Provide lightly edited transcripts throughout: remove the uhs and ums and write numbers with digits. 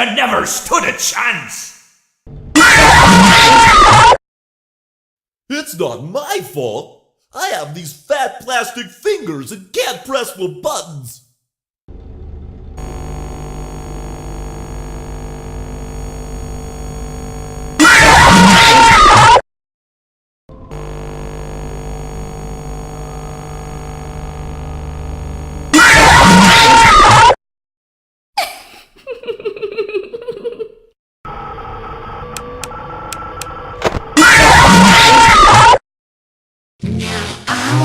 You never stood a chance! It's not my fault. I have these fat plastic fingers and can't press the buttons.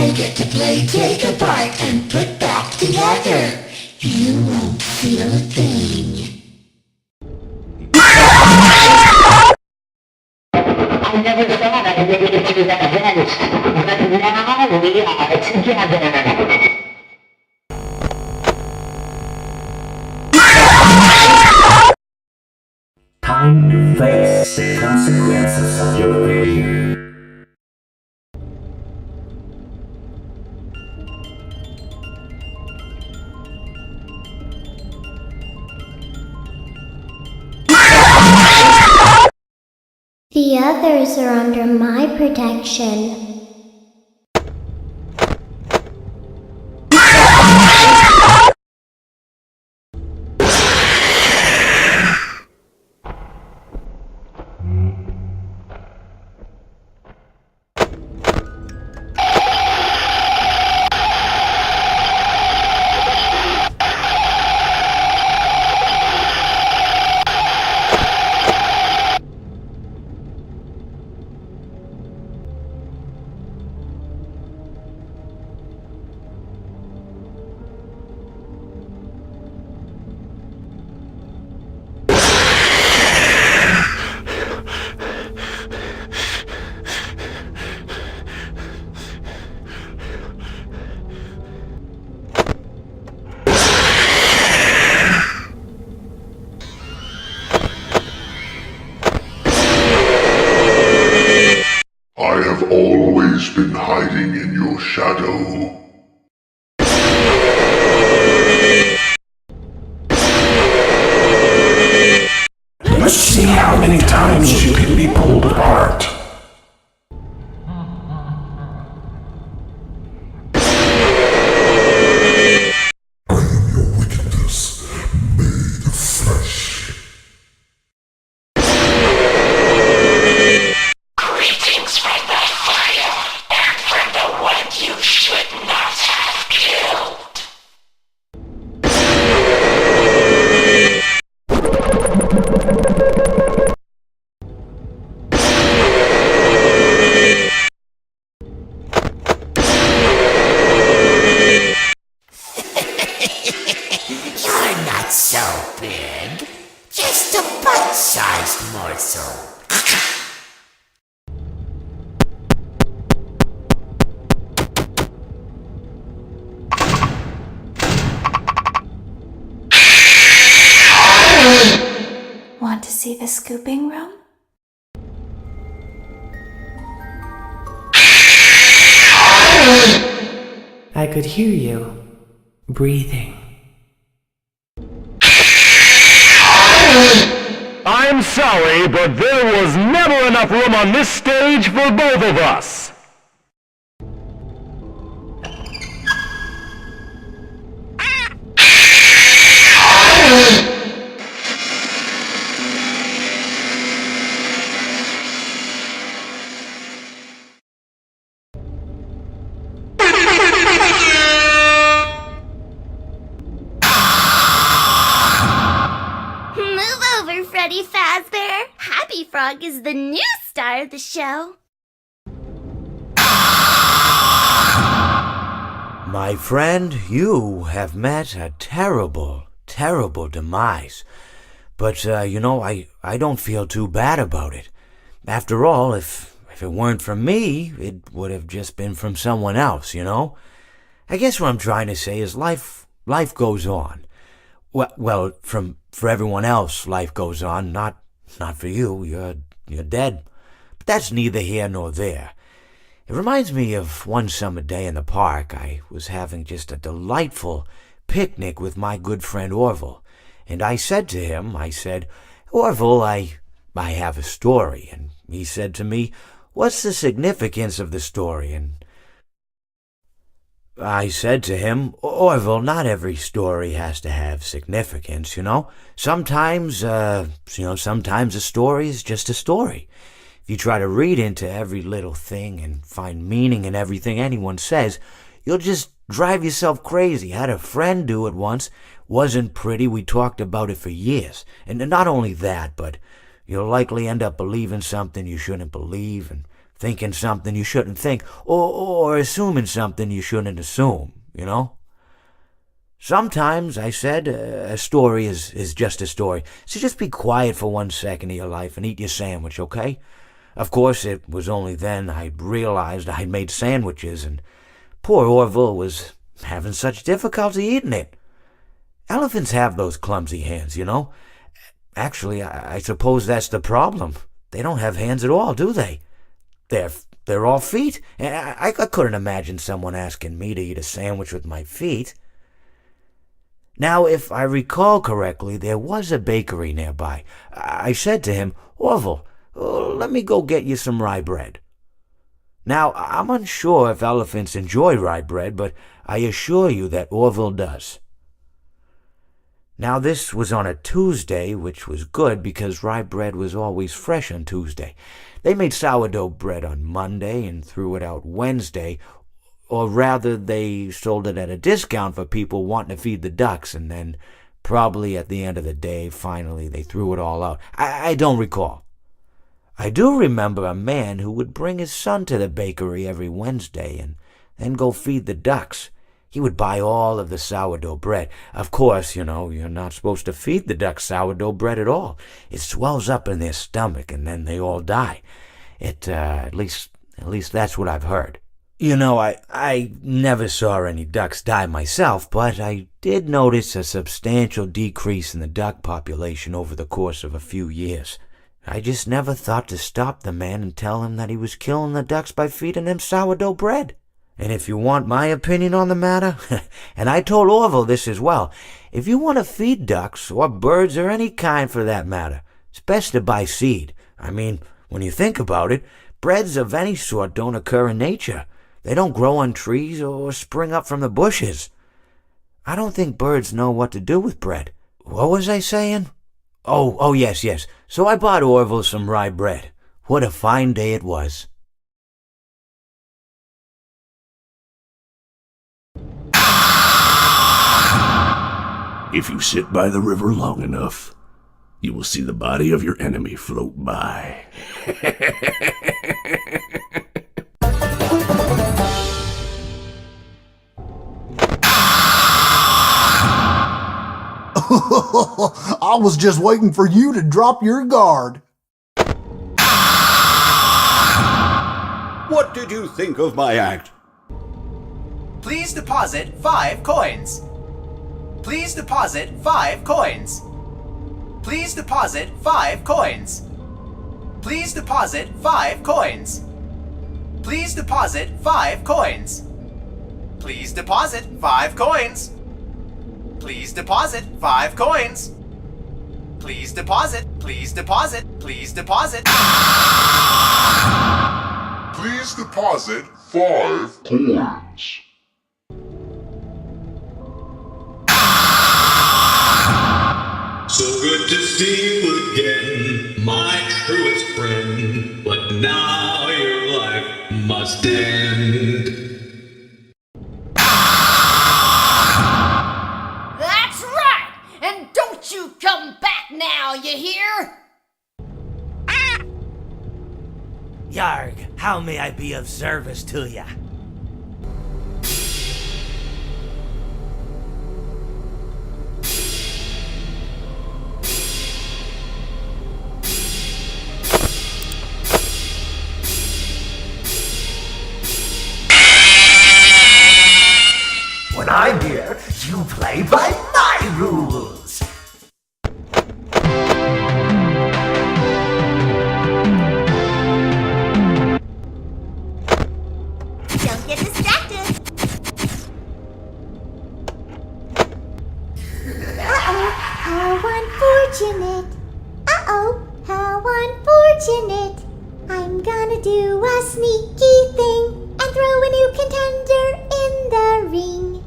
I get to play take apart and put back together. You won't feel a thing. I never thought I'd make it through that vent, but now we are together. Time to face the consequences of your failure. The others are under my protection. I have always been hiding in your shadow. Let's see how many times you can be pulled apart. I am your wickedness, made of flesh. Greetings from the fire and from the one you should not have killed. You're not so big. Just a bite-sized morsel. Want to see the scooping room? I could hear you breathing. I'm sorry, but there was never enough room on this stage for both of us. Move over, Freddy Fazbear. Happy Frog is the new star of the show. My friend, you have met a terrible, terrible demise. But, I don't feel too bad about it. After all, if it weren't from me, it would have just been from someone else, you know? I guess what I'm trying to say is life goes on. Well, for everyone else, life goes on, not for you. You're dead. But that's neither here nor there. It reminds me of one summer day in the park. I was having just a delightful picnic with my good friend Orville, And I said to him, I said, Orville, I have a story. And he said to me, what's the significance of the story? And I said to him, Orville, not every story has to have significance, you know? Sometimes a story is just a story. If you try to read into every little thing and find meaning in everything anyone says, you'll just drive yourself crazy. I had a friend do it once. Wasn't pretty. We talked about it for years. And not only that, but you'll likely end up believing something you shouldn't believe and thinking something you shouldn't think, or assuming something you shouldn't assume, you know? Sometimes, I said, a story is just a story. So just be quiet for 1 second of your life and eat your sandwich, okay? Of course, it was only then I realized I'd made sandwiches, and poor Orville was having such difficulty eating it. Elephants have those clumsy hands, you know? Actually, I suppose that's the problem. They don't have hands at all, do they? They're all feet. I couldn't imagine someone asking me to eat a sandwich with my feet. Now, if I recall correctly, there was a bakery nearby. I said to him, Orville, let me go get you some rye bread. Now, I'm unsure if elephants enjoy rye bread, but I assure you that Orville does. Now, this was on a Tuesday, which was good because rye bread was always fresh on Tuesday. They made sourdough bread on Monday and threw it out Wednesday, or rather they sold it at a discount for people wanting to feed the ducks, and then probably at the end of the day, finally, they threw it all out. I don't recall. I do remember a man who would bring his son to the bakery every Wednesday and then go feed the ducks. He would buy all of the sourdough bread. Of course, you know, you're not supposed to feed the ducks sourdough bread at all. It swells up in their stomach and then they all die. At least that's what I've heard. You know, I never saw any ducks die myself, but I did notice a substantial decrease in the duck population over the course of a few years. I just never thought to stop the man and tell him that he was killing the ducks by feeding them sourdough bread. And if you want my opinion on the matter, and I told Orville this as well, if you want to feed ducks, or birds, or any kind for that matter, it's best to buy seed. I mean, when you think about it, breads of any sort don't occur in nature. They don't grow on trees or spring up from the bushes. I don't think birds know what to do with bread. What was I saying? Oh, yes. So I bought Orville some rye bread. What a fine day it was. If you sit by the river long enough, you will see the body of your enemy float by. I was just waiting for you to drop your guard. What did you think of my act? Please deposit 5 coins. Please deposit 5 coins. Please deposit 5 coins. Please deposit 5 coins. Please deposit 5 coins. Please deposit 5 coins. Please deposit 5 coins. Please deposit. Please deposit. Please deposit. Please deposit 5 coins. So good to see you again, my truest friend. But now your life must end. That's right! And don't you come back now, you hear? Yarg, how may I be of service to ya? When I'm here, you play by my rules. Don't get distracted. passionate. I'm gonna do a sneaky thing and throw a new contender in the ring.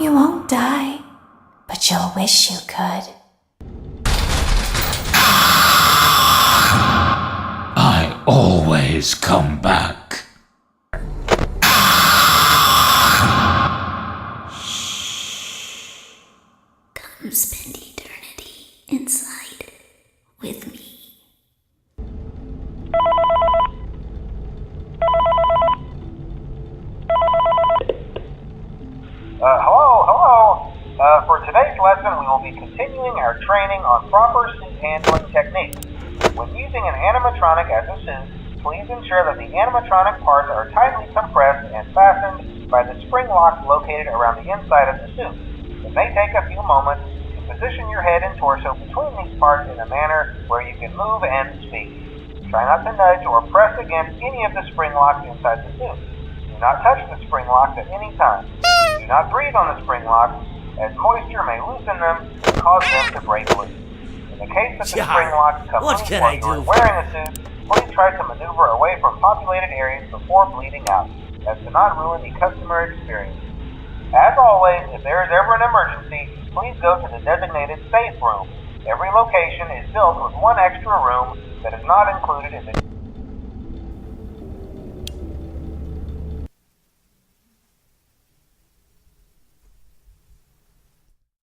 You won't die, but you'll wish you could. I always come back. Come spend eternity inside with me. Hello. For today's lesson, we will be continuing our training on proper suit handling techniques. When using an animatronic as a suit, please ensure that the animatronic parts are tightly compressed and fastened by the spring locks located around the inside of the suit. It may take a few moments to position your head and torso between these parts in a manner where you can move and speak. Try not to nudge or press against any of the spring locks inside the suit. Do not touch the spring locks at any time. Do not breathe on the spring locks, as moisture may loosen them and cause them to break loose. In the case that the spring locks come loose while you are wearing a suit, please try to maneuver away from populated areas before bleeding out, as to not ruin the customer experience. As always, if there is ever an emergency, please go to the designated safe room. Every location is built with one extra room that is not included in the